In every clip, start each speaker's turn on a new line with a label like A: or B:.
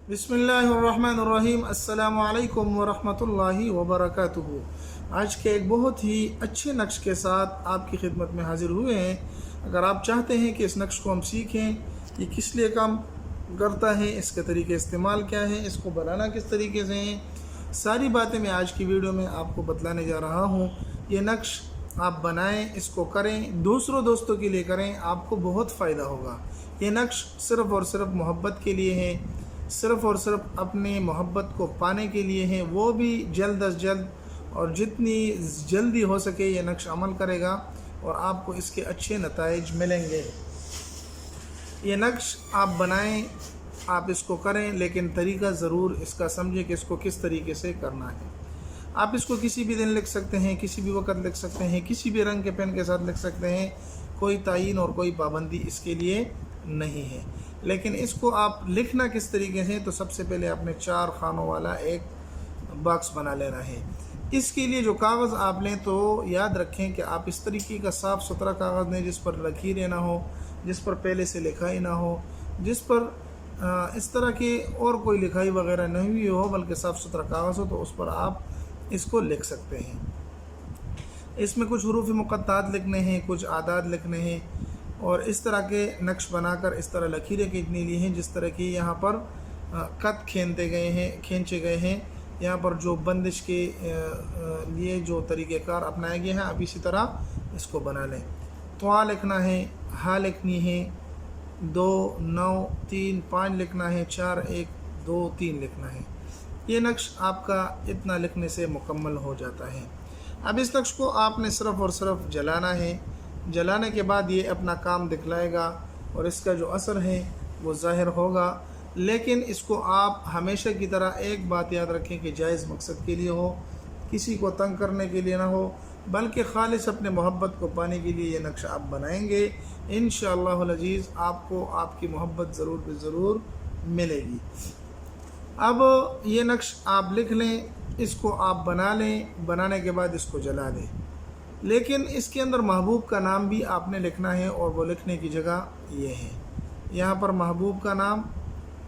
A: बिस्मिल्लाहिर्रहमानिर्रहीम। अस्सलामु अलैकुम वरहमतुल्लाहि वबरकातुहू। आज के एक बहुत ही अच्छे नक्श के साथ आपकी खिदमत में हाजिर हुए हैं। अगर आप चाहते हैं कि इस नक्श को हम सीखें, ये किस लिए काम करता है, इसके तरीके इस्तेमाल क्या है, इसको बनाना किस तरीके से है, सारी बातें मैं आज की वीडियो में आपको बतलाने जा रहा हूँ। ये नक्श आप बनाएं, इसको करें, दूसरों दोस्तों के लिए करें, आपको बहुत फ़ायदा होगा। ये नक्श सिर्फ़ और सिर्फ मोहब्बत के लिए है, सिर्फ़ और सिर्फ अपने मोहब्बत को पाने के लिए है, वो भी जल्द अज जल्द और जितनी जल्दी हो सके ये नक्श अमल करेगा और आपको इसके अच्छे नताइज मिलेंगे। ये नक्श आप बनाएं, आप इसको करें, लेकिन तरीका ज़रूर इसका समझें कि इसको किस तरीके से करना है। आप इसको किसी भी दिन लिख सकते हैं, किसी भी वक्त लिख सकते हैं, किसी भी रंग के पेन के साथ लिख सकते हैं, कोई तायीन और कोई पाबंदी इसके लिए नहीं है। लेकिन इसको आप लिखना किस तरीके से, तो सबसे पहले आपने 4 खानों वाला एक बॉक्स बना लेना है। इसके लिए जो कागज़ आप लें तो याद रखें कि आप इस तरीके का साफ़ सुथरा कागज़ लें जिस पर लकीरें ना हो, जिस पर पहले से लिखाई ना हो, जिस पर इस तरह की और कोई लिखाई वगैरह नहीं हुई हो, बल्कि साफ़ सुथरा कागज़ हो, तो उस पर आप इसको लिख सकते हैं। इसमें कुछ हुरूफ मुक़त्तात लिखने हैं, कुछ आदाद लिखने हैं और इस तरह के नक्श बनाकर इस तरह लकीरें खींचने ली हैं जिस तरह की यहाँ पर कत खींचे गए हैं। यहाँ पर जो बंदिश के लिए जो तरीक़ेकार अपनाए गए हैं, आप इसी तरह इसको बना लें। तो लिखना है, हा लिखनी है, 2 9 3 5 लिखना है, 4 1 2 3 लिखना है। ये नक्श आपका इतना लिखने से मुकम्मल हो जाता है। अब इस नक्श को आपने सिर्फ़ और सिर्फ जलाना है। जलाने के बाद ये अपना काम दिखलाएगा और इसका जो असर है वो ज़ाहिर होगा। लेकिन इसको आप हमेशा की तरह एक बात याद रखें कि जायज़ मकसद के लिए हो, किसी को तंग करने के लिए ना हो, बल्कि खालिस अपने मोहब्बत को पाने के लिए ये नक्श आप बनाएंगे। इंशाअल्लाहुल अज़ीज़ आपको आपकी मोहब्बत ज़रूर ज़रूर मिलेगी। अब ये नक्श आप लिख लें, इसको आप बना लें, बनाने के बाद इसको जला दें। लेकिन इसके अंदर महबूब का नाम भी आपने लिखना है और वो लिखने की जगह ये है। यहाँ पर महबूब का नाम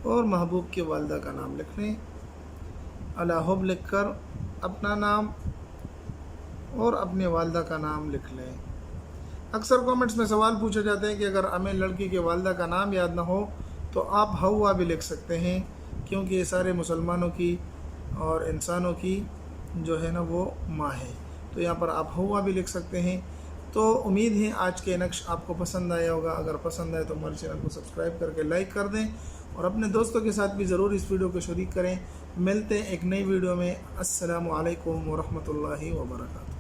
A: और महबूब के वालदा का नाम लिख लें। अला हुब लिख कर अपना नाम और अपने वालदा का नाम लिख लें। अक्सर कमेंट्स में सवाल पूछे जाते हैं कि अगर हमें लड़की के वालदा का नाम याद ना हो तो आप हवा भी लिख सकते हैं, क्योंकि ये सारे मुसलमानों की और इंसानों की जो है ना वो माँ है। तो यहाँ पर आप हवा भी लिख सकते हैं। तो उम्मीद है आज के नक्श आपको पसंद आया होगा। अगर पसंद आए तो हमारे चैनल को सब्सक्राइब करके लाइक कर दें और अपने दोस्तों के साथ भी ज़रूर इस वीडियो को शरीक करें। मिलते हैं एक नई वीडियो में। अस्सलामु अलैकुम वरहमतुल्लाहि वबरकातुहू।